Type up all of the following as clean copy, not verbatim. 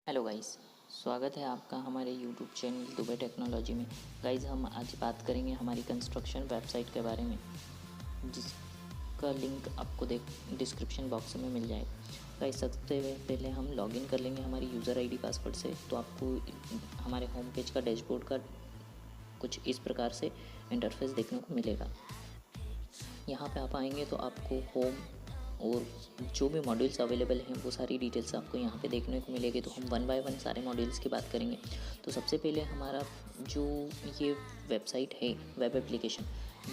Hello guys, स्वागत है आपका हमारे यूट्यूब चैनल दुबई टेक्नोलॉजी में। गाइस, हम आज बात करेंगे हमारी कंस्ट्रक्शन वेबसाइट के बारे में, जिसका लिंक आपको डिस्क्रिप्शन बॉक्स में मिल जाएगा। गाइस, सबसे पहले हम लॉगिन कर लेंगे हमारी यूज़र आईडी पासवर्ड से। तो आपको हमारे होम पेज का डैशबोर्ड का कुछ इस प्रकार से इंटरफेस देखने को मिलेगा। यहाँ पे आप आएंगे तो आपको होम और जो भी मॉड्यूल्स अवेलेबल हैं वो सारी डिटेल्स आपको यहाँ पे देखने को मिलेगी। तो हम वन बाय वन सारे मॉड्यूल्स की बात करेंगे। तो सबसे पहले हमारा जो ये वेबसाइट है, वेब एप्लीकेशन,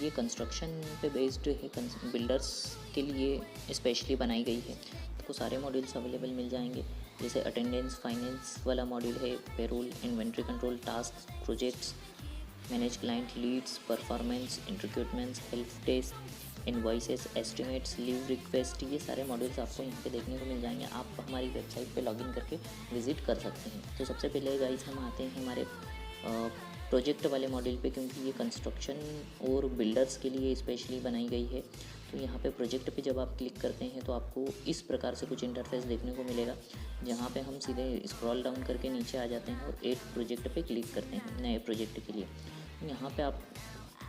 ये कंस्ट्रक्शन पे बेस्ड है, बिल्डर्स के लिए स्पेशली बनाई गई है। तो सारे मॉड्यूल्स अवेलेबल मिल जाएंगे, जैसे अटेंडेंस, फाइनेंस वाला मॉड्यूल है, payroll, inventory control, task, projects, manage client leads, performance, recruitments, help desk, invoices, estimates, leave request, ये सारे मॉड्यूल्स आपको यहाँ पे देखने को मिल जाएंगे। आप हमारी वेबसाइट पे लॉगिन करके विजिट कर सकते हैं। तो सबसे पहले गाइस हम आते हैं हमारे प्रोजेक्ट वाले मॉड्यूल पे, क्योंकि ये कंस्ट्रक्शन और बिल्डर्स के लिए स्पेशली बनाई गई है। तो यहाँ पे प्रोजेक्ट पे जब आप क्लिक करते हैं तो आपको इस प्रकार से कुछ इंटरफेस देखने को मिलेगा, जहाँ पे हम सीधे स्क्रॉल डाउन करके नीचे आ जाते हैं और एक प्रोजेक्ट पे क्लिक करते हैं नए प्रोजेक्ट के लिए। यहाँ पे आप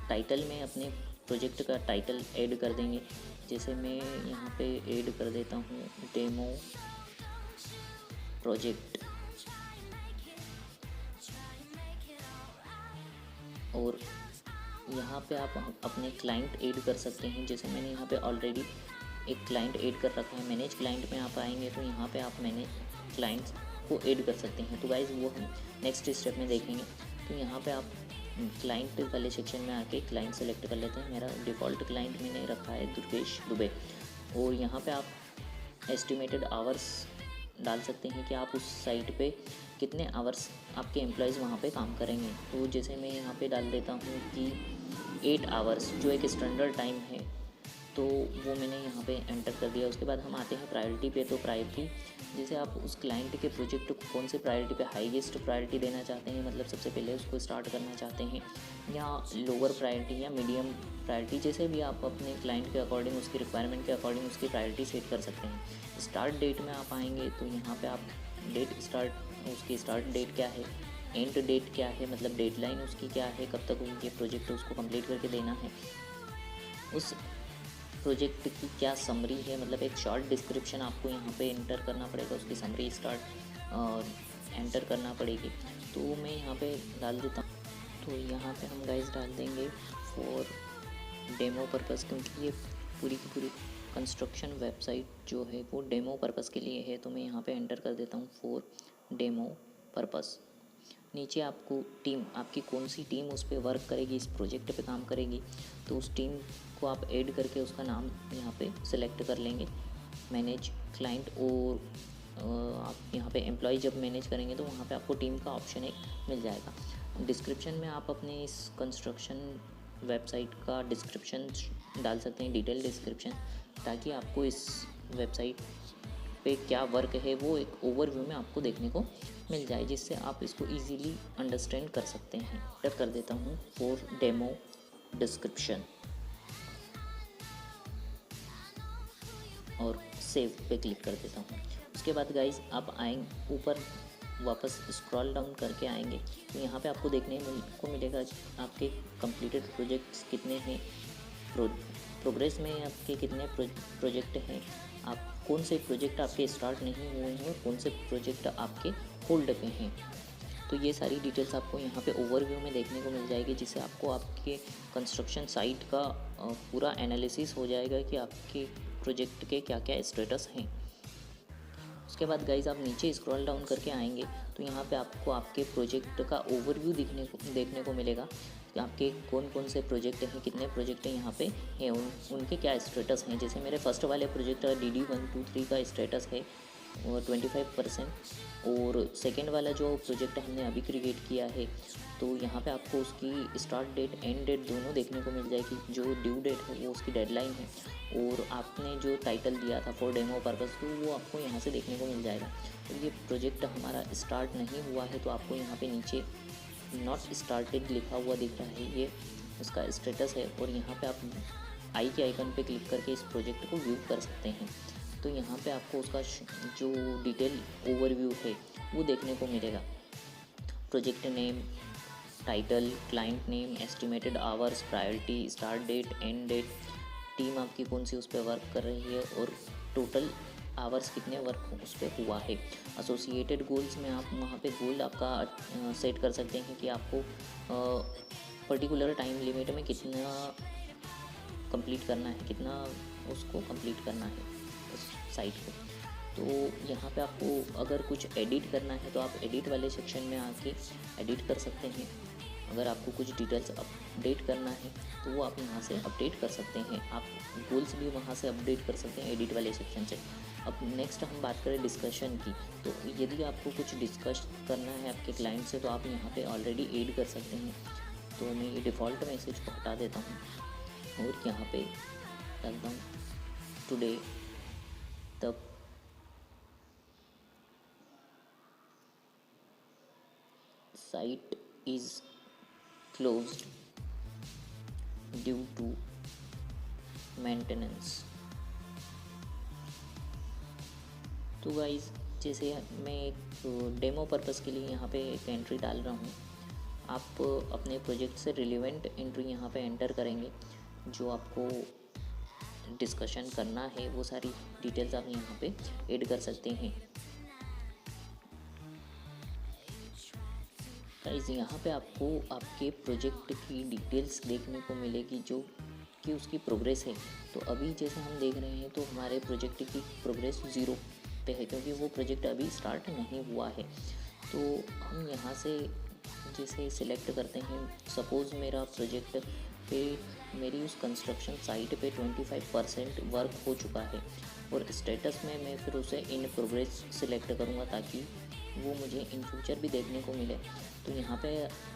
टाइटल में अपने प्रोजेक्ट का टाइटल ऐड कर देंगे। जैसे मैं यहाँ पे ऐड कर देता हूँ डेमो प्रोजेक्ट, और यहाँ पे आप अपने क्लाइंट ऐड कर सकते हैं। जैसे मैंने यहाँ पे ऑलरेडी एक क्लाइंट ऐड कर रखा है। मैनेज क्लाइंट में आप आएंगे तो यहाँ पे आप मैनेज क्लाइंट्स को ऐड कर सकते हैं। तो गाइज़ वो हम नेक्स्ट स्टेप में देखेंगे। तो यहाँ पे आप क्लाइंट वाले सेक्शन में आके क्लाइंट सेलेक्ट कर लेते हैं। मेरा डिफ़ॉल्ट क्लाइंट मैंने रखा है दुर्गेश दुबे, और यहाँ पे आप एस्टिमेटेड आवर्स डाल सकते हैं कि आप उस साइट पे कितने आवर्स आपके एम्प्लॉयज़ वहाँ पे काम करेंगे। तो जैसे मैं यहाँ पे डाल देता हूँ कि 8 आवर्स, जो एक स्टैंडर्ड टाइम है, तो वो मैंने यहाँ पे एंटर कर दिया। उसके बाद हम आते हैं प्रायोरिटी पे। तो प्रायोरिटी, जैसे आप उस क्लाइंट के प्रोजेक्ट को कौन से प्रायोरिटी पे हाईएस्ट प्रायोरिटी देना चाहते हैं, मतलब सबसे पहले उसको स्टार्ट करना चाहते हैं, या लोअर प्रायोरिटी या मीडियम प्रायोरिटी, जैसे भी आप अपने क्लाइंट के अकॉर्डिंग, उसकी रिक्वायरमेंट के अकॉर्डिंग उसकी प्रायोरिटी सेट कर सकते हैं। स्टार्ट डेट में आप आएंगे तो यहाँ पर आप डेट स्टार्ट, उसकी स्टार्ट डेट क्या है, एंड डेट क्या है, मतलब डेडलाइन उसकी क्या है, कब तक ये प्रोजेक्ट उसको कंप्लीट करके देना है, उस प्रोजेक्ट की क्या समरी है, मतलब एक शॉर्ट डिस्क्रिप्शन आपको यहाँ पे एंटर करना पड़ेगा, उसकी समरी एंटर करना पड़ेगी। तो मैं यहाँ पे डाल देता हूँ। तो यहाँ पे हम गाइस डाल देंगे फॉर डेमो पर्पज़, क्योंकि ये पूरी की पूरी कंस्ट्रक्शन वेबसाइट जो है वो डेमो पर्पज़ के लिए है। तो मैं यहाँ पे एंटर कर देता हूँ फॉर डेमो पर्पज़। नीचे आपको टीम, आपकी कौन सी टीम उस पर वर्क करेगी, इस प्रोजेक्ट पे काम करेगी, तो उस टीम को आप ऐड करके उसका नाम यहाँ पे सेलेक्ट कर लेंगे, मैनेज क्लाइंट। और आप यहाँ पे एम्प्लॉय जब मैनेज करेंगे तो वहाँ पे आपको टीम का ऑप्शन एक मिल जाएगा। डिस्क्रिप्शन में आप अपने इस कंस्ट्रक्शन वेबसाइट का डिस्क्रिप्शन डाल सकते हैं, डिटेल डिस्क्रिप्शन, ताकि आपको इस वेबसाइट पे क्या वर्क है वो एक ओवरव्यू में आपको देखने को मिल जाए, जिससे आप इसको इजीली अंडरस्टैंड कर सकते हैं। एंटर कर देता हूँ फॉर डेमो डिस्क्रिप्शन और सेव पे क्लिक कर देता हूँ। उसके बाद गाइज आप आएंगे ऊपर, वापस स्क्रॉल डाउन करके आएंगे तो यहाँ पे आपको देखने को मिलेगा आपके कंप्लीटेड प्रोजेक्ट्स कितने हैं, प्रोग्रेस में आपके कितने प्रोजेक्ट हैं, आप कौन से प्रोजेक्ट आपके स्टार्ट नहीं हुए हैं और कौन से प्रोजेक्ट आपके होल्ड पे हैं। तो ये सारी डिटेल्स आपको यहाँ पे ओवरव्यू में देखने को मिल जाएगी, जिससे आपको आपके कंस्ट्रक्शन साइट का पूरा एनालिसिस हो जाएगा कि आपके प्रोजेक्ट के क्या क्या स्टेटस हैं। उसके बाद गाइज आप नीचे स्क्रॉल डाउन करके आएंगे तो यहाँ पे आपको आपके प्रोजेक्ट का ओवरव्यू देखने को मिलेगा कि आपके कौन कौन से प्रोजेक्ट हैं, कितने प्रोजेक्ट यहाँ पे हैं, उनके क्या स्टेटस हैं। जैसे मेरे फर्स्ट वाले प्रोजेक्ट का DD123 का स्टेटस है 25%, और सेकेंड वाला जो प्रोजेक्ट हमने अभी क्रिएट किया है तो यहाँ पे आपको उसकी स्टार्ट डेट, एंड डेट दोनों देखने को मिल जाएगी। जो ड्यू डेट है वो उसकी डेडलाइन है, और आपने जो टाइटल दिया था फॉर डेमो पर्पज़ तो वो आपको यहाँ से देखने को मिल जाएगा। तो ये प्रोजेक्ट हमारा स्टार्ट नहीं हुआ है तो आपको यहाँ पे नीचे नॉट स्टार्टेड लिखा हुआ दिख रहा है, ये उसका स्टेटस है। और यहाँ पे आप आई के आइकन पे क्लिक करके इस प्रोजेक्ट को व्यू कर सकते हैं। तो यहाँ पे आपको उसका जो डिटेल ओवरव्यू है वो देखने को मिलेगा। Project name, title, client name, estimated hours, priority, start date, end date, team आपकी कौन सी उस पर वर्क कर रही है और टोटल आवर्स कितने वर्क उस पर हुआ है। एसोसिएटेड गोल्स में आप वहाँ पे गोल आपका सेट कर सकते हैं कि आपको पर्टिकुलर टाइम लिमिट में कितना कंप्लीट करना है, कितना उसको कंप्लीट करना है उस साइट को। तो यहाँ पे आपको अगर कुछ एडिट करना है तो आप एडिट वाले सेक्शन में आके एडिट कर सकते हैं। अगर आपको कुछ डिटेल्स अपडेट करना है तो वो आप यहाँ से अपडेट कर सकते हैं। आप गोल्स भी वहाँ से अपडेट कर सकते हैं एडिट वाले सेक्शन से। अब नेक्स्ट हम बात करें डिस्कशन की, तो यदि आपको कुछ डिस्कस करना है आपके क्लाइंट से तो आप यहाँ पे ऑलरेडी ऐड कर सकते हैं। तो मैं ये डिफ़ॉल्ट मैसेज को हटा देता हूँ और यहाँ पे डालता हूँ today the site is closed due to maintenance। तो गाइज़ जैसे मैं एक डेमो पर्पज़ के लिए यहाँ पे एक एंट्री डाल रहा हूँ। आप अपने प्रोजेक्ट से रिलेवेंट एंट्री यहाँ पे एंटर करेंगे। जो आपको डिस्कशन करना है वो सारी डिटेल्स आप यहाँ पे ऐड कर सकते हैं। गाइस यहाँ पे आपको आपके प्रोजेक्ट की डिटेल्स देखने को मिलेगी जो कि उसकी प्रोग्रेस है। तो अभी जैसे हम देख रहे हैं तो हमारे प्रोजेक्ट की प्रोग्रेस 0 पे है क्योंकि वो प्रोजेक्ट अभी स्टार्ट नहीं हुआ है। तो हम यहाँ से जैसे सिलेक्ट करते हैं, सपोज़ मेरा प्रोजेक्ट पे मेरी उस कंस्ट्रक्शन साइट पे 25% वर्क हो चुका है और स्टेटस में मैं फिर उसे इन प्रोग्रेस सिलेक्ट करूँगा ताकि वो मुझे इन फ्यूचर भी देखने को मिले। तो यहाँ पे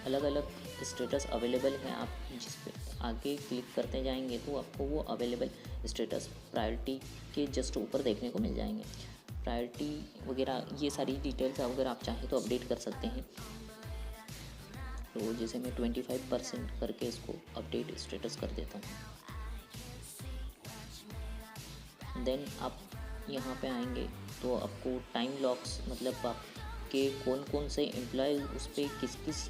अलग अलग स्टेटस अवेलेबल हैं। आप जिस पे आगे क्लिक करते जाएंगे तो आपको वो अवेलेबल स्टेटस प्रायोरिटी के जस्ट ऊपर देखने को मिल जाएंगे। प्रायोरिटी वगैरह ये सारी डिटेल्स अगर आप चाहें तो अपडेट कर सकते हैं। तो जैसे मैं 25% करके इसको अपडेट स्टेटस कर देता हूँ। देन आप यहाँ पे आएंगे तो आपको टाइम लॉक्स मतलब आपके कौन कौन से एम्प्लॉय उस पर किस किस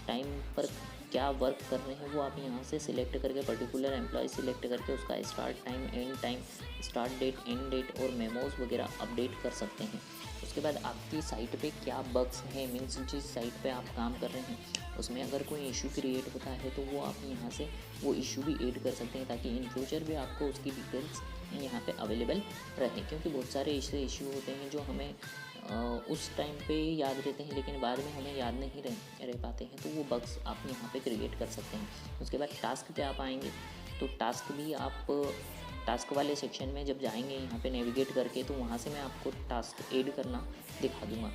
टाइम पर क्या वर्क कर रहे हैं वो आप यहाँ से सिलेक्ट करके पर्टिकुलर एम्प्लॉय सिलेक्ट करके उसका start time, end time, start date, end date और मेमोज वगैरह अपडेट कर सकते हैं। उसके बाद आपकी साइट पे क्या बग्स हैं, मीन्स जिस साइट पे आप काम कर रहे हैं उसमें अगर कोई इशू क्रिएट होता है तो वो आप यहाँ से वो इशू भी ऐड कर सकते हैं ताकि इन फ्यूचर भी आपको उसकी डिटेल्स यहाँ पे अवेलेबल रहे। क्योंकि बहुत सारे ऐसे इशू होते हैं जो हमें उस टाइम पे याद रहते हैं लेकिन बाद में हमें याद नहीं रह पाते हैं, तो वो बग्स आप यहाँ पे क्रिएट कर सकते हैं। उसके बाद टास्क पे आप आएंगे तो टास्क भी आप टास्क वाले सेक्शन में जब जाएंगे यहाँ पे नेविगेट करके तो वहाँ से मैं आपको टास्क ऐड करना दिखा दूँगा।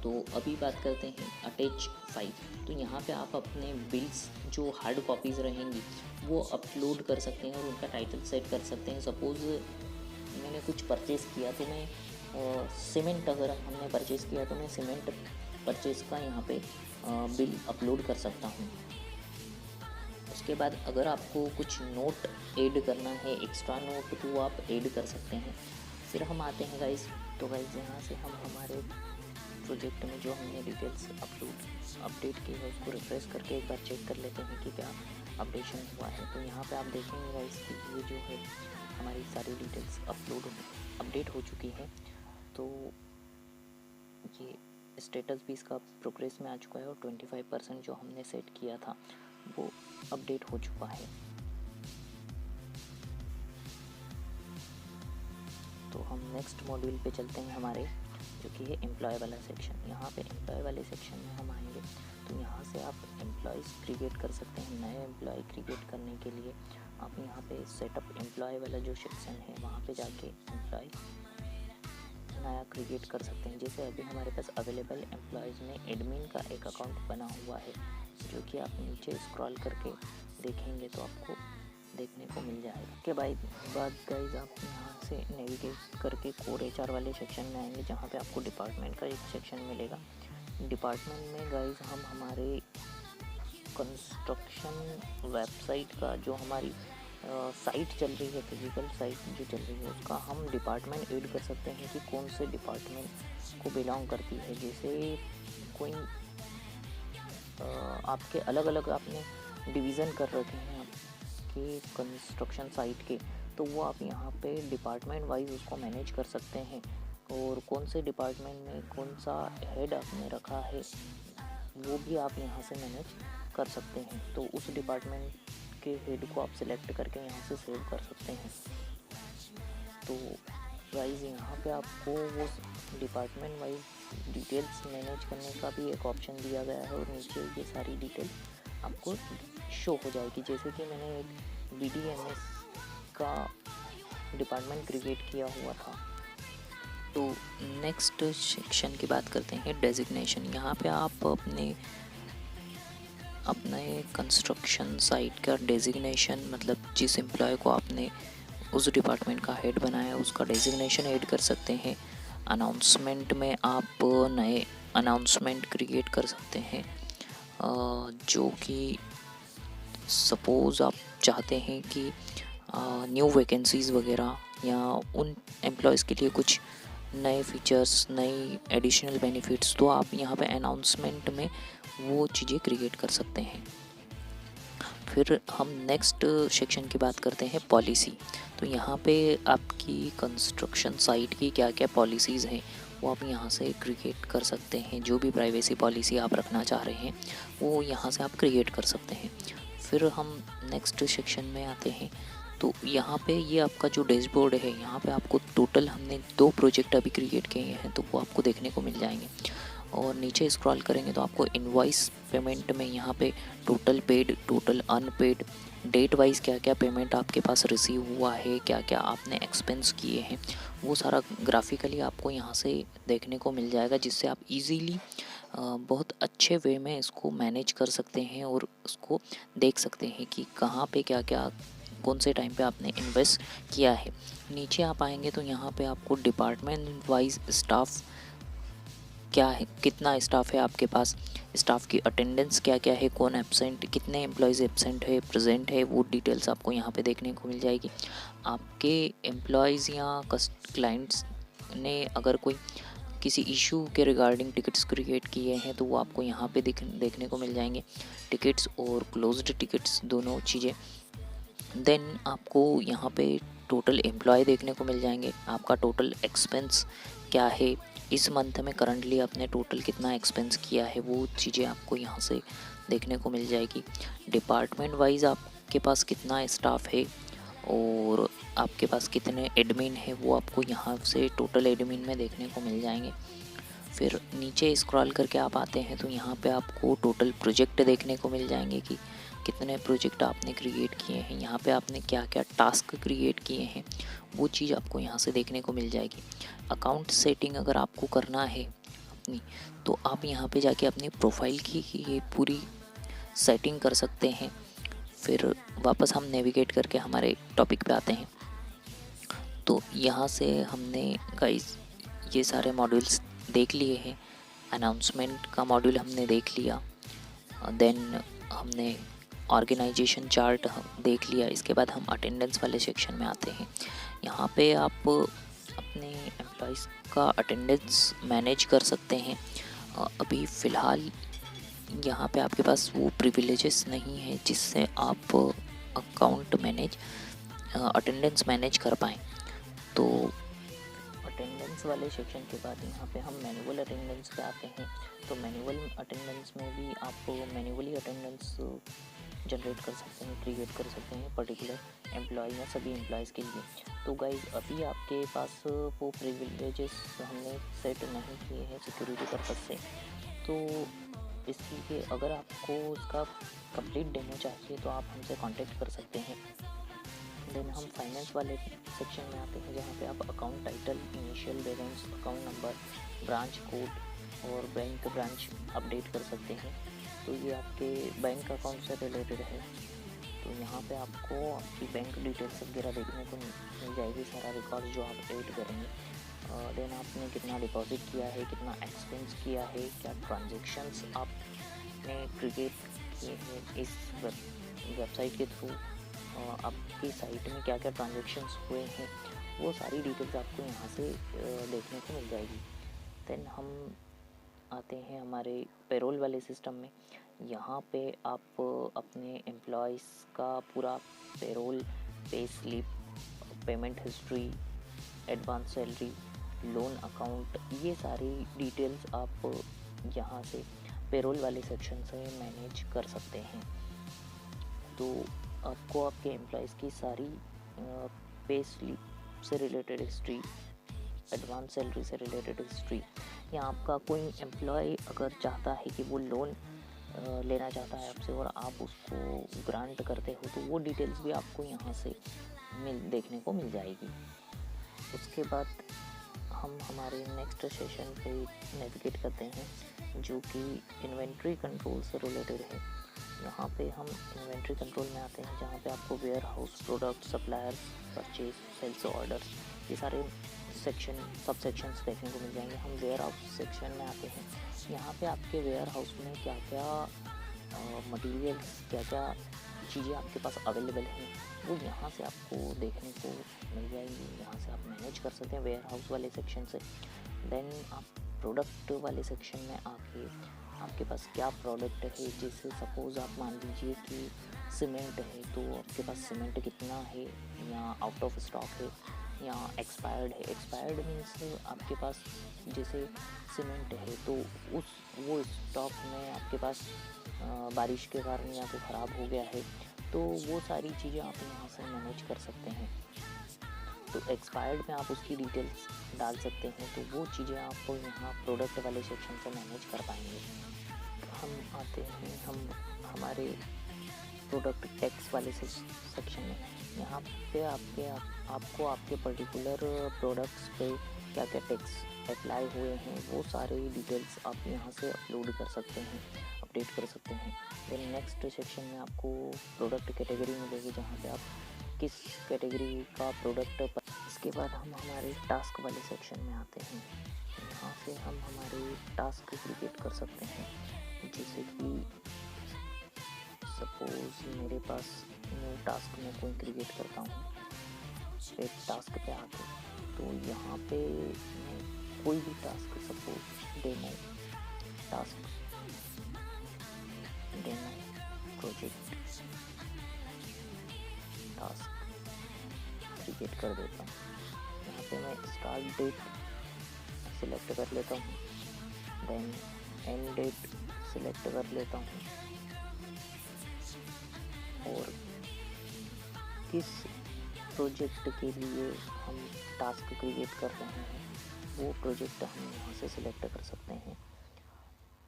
तो अभी बात करते हैं अटैच फाइल। तो यहाँ पे आप अपने बिल्स जो हार्ड कॉपीज़ रहेंगी वो अपलोड कर सकते हैं और उनका टाइटल सेट कर सकते हैं। सपोज़ मैंने कुछ परचेज़ किया तो मैं सीमेंट अगर हमने परचेज़ किया तो मैं सीमेंट परचेज़ का यहाँ पे बिल अपलोड कर सकता हूँ। उसके बाद अगर आपको कुछ नोट ऐड करना है, एक्स्ट्रा नोट, तो वो आप ऐड कर सकते हैं। फिर हम आते हैं गाइस, तो गाइस यहाँ से हम हमारे प्रोजेक्ट में जो हमने डिटेल्स अपडेट की है उसको रिफ्रेश करके एक बार चेक कर लेते हैं कि क्या अपडेशन हुआ है। तो यहाँ पे आप देखेंगे गाइस कि ये जो है हमारी सारी डिटेल्स अपडेट हो चुकी है। तो ये स्टेटस भी इसका प्रोग्रेस में आ चुका है और 25% जो हमने सेट किया था वो अपडेट हो चुका है। तो हम नेक्स्ट मॉड्यूल पे चलते हैं हमारे, जो कि है एम्प्लॉय वाला सेक्शन। यहाँ पे एम्प्लॉय वाले सेक्शन में हम आएंगे तो यहाँ से आप एम्प्लॉयज़ क्रिएट कर सकते हैं। नए एम्प्लॉय क्रिएट करने के लिए आप यहाँ पे सेटअप एम्प्लॉय वाला जो सेक्शन है वहाँ पे जाके एम्प्लॉय नया क्रिएट कर सकते हैं। जैसे अभी हमारे पास अवेलेबल एम्प्लॉयज़ में एडमिन का एक अकाउंट बना हुआ है जो कि आप नीचे स्क्रॉल करके देखेंगे तो आपको देखने को मिल जाएगा। के बाद गाइज आप यहाँ से नेविगेट करके कोर HR वाले सेक्शन में आएंगे जहाँ पे आपको डिपार्टमेंट का एक सेक्शन मिलेगा। डिपार्टमेंट में गाइज हम हमारे कंस्ट्रक्शन वेबसाइट का जो हमारी साइट चल रही है, फिजिकल साइट जो चल रही है उसका हम डिपार्टमेंट ऐड कर सकते हैं कि कौन से डिपार्टमेंट को बिलोंग करती है। जैसे कोई आपके अलग अलग आपने डिवीज़न कर रखे हैं आपके कंस्ट्रक्शन साइट के, तो वो आप यहाँ पे डिपार्टमेंट वाइज उसको मैनेज कर सकते हैं। और कौन से डिपार्टमेंट में कौन सा हेड आपने रखा है वो भी आप यहाँ से मैनेज कर सकते हैं। तो उस डिपार्टमेंट के हेड को आप सिलेक्ट करके यहाँ से सेव कर सकते हैं। तो गाइस यहाँ पे आपको वो डिपार्टमेंट वाइज डिटेल्स मैनेज करने का भी एक ऑप्शन दिया गया है और नीचे ये सारी डिटेल आपको शो हो जाएगी। जैसे कि मैंने एक BDMS का डिपार्टमेंट क्रिएट किया हुआ था। तो नेक्स्ट सेक्शन की बात करते हैं डेजिग्नेशन। यहाँ पे आप अपने कंस्ट्रक्शन साइट का डेजिग्नेशन, मतलब जिस एम्प्लॉय को आपने उस डिपार्टमेंट का हेड बनाया उसका डेजिग्नेशन ऐड कर सकते हैं। अनाउंसमेंट में आप नए अनाउंसमेंट क्रिएट कर सकते हैं, जो कि सपोज़ आप चाहते हैं कि न्यू वैकेंसीज़ वगैरह या उन एम्प्लॉयज़ के लिए कुछ नए फीचर्स, नई एडिशनल बेनिफिट्स, तो आप यहाँ पे अनाउंसमेंट में वो चीज़ें क्रिएट कर सकते हैं। फिर हम नेक्स्ट सेक्शन की बात करते हैं पॉलिसी। तो यहाँ पे आपकी कंस्ट्रक्शन साइट की क्या क्या पॉलिसीज़ हैं वो आप यहाँ से क्रिएट कर सकते हैं। जो भी प्राइवेसी पॉलिसी आप रखना चाह रहे हैं वो यहाँ से आप क्रिएट कर सकते हैं। फिर हम नेक्स्ट सेक्शन में आते हैं। तो यहाँ पे ये आपका जो डैशबोर्ड है, यहाँ पे आपको टोटल हमने 2 प्रोजेक्ट अभी क्रिएट किए हैं तो वो आपको देखने को मिल जाएंगे। और नीचे स्क्रॉल करेंगे तो आपको इनवॉइस पेमेंट में यहाँ पे total paid, total unpaid, date wise क्या क्या पेमेंट आपके पास रिसीव हुआ है, क्या क्या आपने एक्सपेंस किए हैं, वो सारा ग्राफिकली आपको यहाँ से देखने को मिल जाएगा, जिससे आप इजीली बहुत अच्छे वे में इसको मैनेज कर सकते हैं और उसको देख सकते हैं कि कहाँ पे क्या क्या कौन से टाइम पे आपने इन्वेस्ट किया है। नीचे आप आएंगे तो यहाँ पे आपको डिपार्टमेंट वाइज स्टाफ क्या है, कितना स्टाफ है आपके पास, स्टाफ की अटेंडेंस क्या क्या है, कौन एब्सेंट, कितने एम्प्लॉयज़ एब्सेंट है, प्रेजेंट है, वो डिटेल्स आपको यहाँ पे देखने को मिल जाएगी। आपके एम्प्लॉयज़ या क्लाइंट्स ने अगर कोई किसी इशू के रिगार्डिंग टिकट्स क्रिएट किए हैं तो वो आपको यहाँ पे देखने को मिल जाएंगे, टिकट्स और क्लोज्ड टिकट्स दोनों चीज़ें। देन आपको यहाँ पे टोटल एम्प्लॉय देखने को मिल जाएंगे, आपका टोटल एक्सपेंस क्या है, इस मंथ में करंटली आपने टोटल कितना एक्सपेंस किया है, वो चीज़ें आपको यहाँ से देखने को मिल जाएगी। डिपार्टमेंट वाइज आपके पास कितना स्टाफ है और आपके पास कितने एडमिन है वो आपको यहाँ से टोटल एडमिन में देखने को मिल जाएंगे। फिर नीचे स्क्रॉल करके आप आते हैं तो यहाँ पे आपको टोटल प्रोजेक्ट देखने को मिल जाएंगे कि कितने प्रोजेक्ट आपने क्रिएट किए हैं, यहाँ पे आपने क्या क्या टास्क क्रिएट किए हैं, वो चीज़ आपको यहाँ से देखने को मिल जाएगी। अकाउंट सेटिंग अगर आपको करना है अपनी, तो आप यहाँ पे जाके अपनी प्रोफाइल की ये पूरी सेटिंग कर सकते हैं। फिर वापस हम नेविगेट करके हमारे टॉपिक पे आते हैं। तो यहाँ से हमने गाइस ये सारे मॉड्यूल्स देख लिए हैं। अनाउंसमेंट का मॉड्यूल हमने देख लिया, देन हमने ऑर्गेनाइजेशन चार्ट देख लिया। इसके बाद हम अटेंडेंस वाले सेक्शन में आते हैं। यहाँ पे आप अपने एम्प्लॉइज़ का अटेंडेंस मैनेज कर सकते हैं। अभी फ़िलहाल यहाँ पे आपके पास वो प्रिविलेजेस नहीं है जिससे आप अटेंडेंस मैनेज कर पाएँ। तो अटेंडेंस वाले सेक्शन के बाद यहाँ पे हम मैनुअल अटेंडेंस पे आते हैं। तो मैनुअल अटेंडेंस में भी आप मैनुअली अटेंडेंस जनरेट कर सकते हैं, क्रिएट कर सकते हैं पर्टिकुलर एम्प्लॉय या सभी एम्प्लॉयज़ के लिए। तो गाइज अभी आपके पास वो प्रिविलेजेस हमने सेट नहीं किए हैं सिक्योरिटी पर्पज़ से, तो इसलिए अगर आपको उसका कंप्लीट डेमो चाहिए तो आप हमसे कांटेक्ट कर सकते हैं। देन हम फाइनेंस वाले सेक्शन में आते हैं जहाँ पे आप account title, initial balance, account number, branch code और बैंक ब्रांच अपडेट कर सकते हैं। तो ये आपके बैंक अकाउंट से रिलेटेड है। तो यहाँ पे आपको आपकी बैंक डिटेल्स वगैरह देखने को मिल जाएगी, सारा रिकॉर्ड जो आप ऐड करेंगे। देन आपने कितना डिपॉजिट किया है, कितना एक्सपेंस किया है, क्या ट्रांजेक्शन्स आपने क्रिएट किए हैं इस वेबसाइट के थ्रू, आपकी साइट में क्या क्या ट्रांजेक्शन्स हुए हैं, वो सारी डिटेल्स आपको यहाँ से देखने को मिल जाएगी। देन हम आते हैं हमारे पेरोल वाले सिस्टम में। यहाँ पे आप अपने एम्प्लॉयज़ का पूरा payroll, pay slip, payment history, advance salary, loan account, ये सारी डिटेल्स आप यहाँ से पेरोल वाले सेक्शन से मैनेज कर सकते हैं। तो आपको आपके एम्प्लॉयज़ की सारी पे स्लिप से रिलेटेड हिस्ट्री, एडवांस सैलरी से रिलेटेड हिस्ट्री, या आपका कोई एम्प्लॉय अगर चाहता है कि वो लोन लेना चाहता है आपसे और आप उसको ग्रांट करते हो, तो वो डिटेल्स भी आपको यहाँ से देखने को मिल जाएगी। उसके बाद हम हमारे नेक्स्ट सेशन पे नेविगेट करते हैं, जो कि इन्वेंट्री कंट्रोल से रिलेटेड है। यहाँ पे हम इन्वेंट्री कंट्रोल में आते हैं, जहाँ पे आपको warehouse, product, suppliers, purchase, sales orders, ये सारे सेक्शन, सब सेक्शंस देखने को मिल जाएंगे। हम वेयर हाउस सेक्शन में आते हैं। यहाँ पे आपके वेयर हाउस में क्या क्या मटेरियल्स, क्या क्या चीज़ें आपके पास अवेलेबल हैं, वो यहाँ से आपको देखने को मिल जाएंगी। यहाँ से आप मैनेज कर सकते हैं वेयर हाउस वाले सेक्शन से। देन आप प्रोडक्ट वाले सेक्शन में आके आपके पास क्या प्रोडक्ट है, जैसे सपोज़ आप मान लीजिए कि सीमेंट है, तो आपके पास सीमेंट कितना है, या आउट ऑफ स्टॉक है, या एक्सपायर्ड है। एक्सपायर्ड मीन्स आपके पास जैसे सीमेंट है तो वो स्टॉक में आपके पास बारिश के कारण या तो ख़राब हो गया है, तो वो सारी चीज़ें आप यहाँ से मैनेज कर सकते हैं। तो एक्सपायर्ड में आप उसकी डिटेल्स डाल सकते हैं, तो वो चीज़ें आपको यहाँ प्रोडक्ट वाले सेक्शन से मैनेज कर पाएंगे। हम आते हैं हमारे प्रोडक्ट टैक्स वाले सेक्शन में। यहाँ पे आपको आपके पर्टिकुलर प्रोडक्ट्स पे क्या क्या टैक्स अप्लाई हुए हैं, वो सारे डिटेल्स आप यहाँ से अपलोड कर सकते हैं, अपडेट कर सकते हैं। देन नेक्स्ट सेक्शन में आपको प्रोडक्ट कैटेगरी मिलेगी, जहाँ पे आप किस कैटेगरी का प्रोडक्ट। इसके बाद हम हमारे टास्क वाले सेक्शन में आते हैं। यहाँ से हम हमारे टास्क क्रिएट कर सकते हैं, जैसे कि सपोज मेरे पास न्यू टास्क में कोई क्रिएट करता हूँ एक टास्क पे आके, तो यहाँ पे मैं कोई भी task, suppose demo task, demo project task create कर देता हूँ। यहाँ पे मैं स्टार्ट डेट सिलेक्ट कर लेता हूँ, देन एंड डेट सिलेक्ट कर लेता हूँ, और किस प्रोजेक्ट के लिए हम टास्क क्रिएट कर रहे हैं वो प्रोजेक्ट हम यहाँ से सिलेक्ट कर सकते हैं,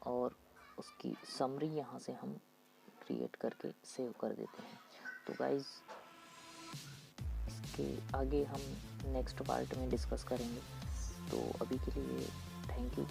और उसकी समरी यहाँ से हम क्रिएट करके सेव कर देते हैं। तो गाइज़, इसके आगे हम नेक्स्ट पार्ट में डिस्कस करेंगे। तो अभी के लिए थैंक यू।